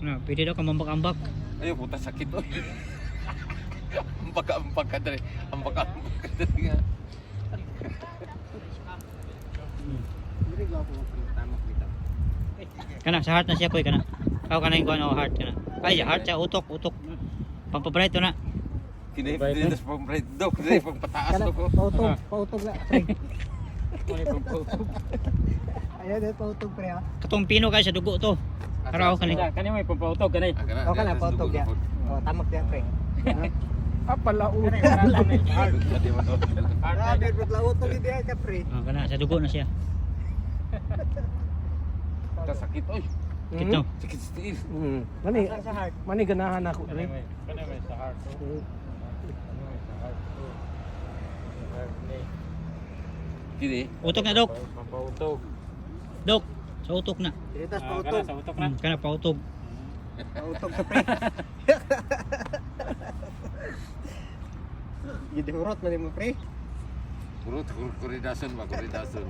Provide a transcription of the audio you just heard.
Na, pwede daw ka mambak-ambak. Ayo puta sakit oy. Ambak ka dali. Ambak ka dali nga. Diri ko ako tamak dito. Kana sa heart na siya koy kana. Aw kana yung kuan heart kana. Ay, heart siya utok. Pampabright to na. Kini this from right dog, dili pang pataas Kana ko. pautog na. Pre. Ayan, dito pautog pre ha. Katong pino kay sa dugo to. Araw kani. Kani may pampautog kanay. O kana pautog ya. O tamak ya pre. Palaut. Adi man to. Ah, dito pautog di ka pre. Ah, kana sa dugo na siya. Puta sakit oy. Kito. Sakit stiil. Mani mani ganahan ako pre. Kanay may sa heart. Kini Utok na dok. Pampautog. Dok. Sa utok na. Dito Kana pautog. sa utok na. Kana pautog. Pautog ka pre. Gidi hurot man mo pre. kurut kuridason ba kuridason.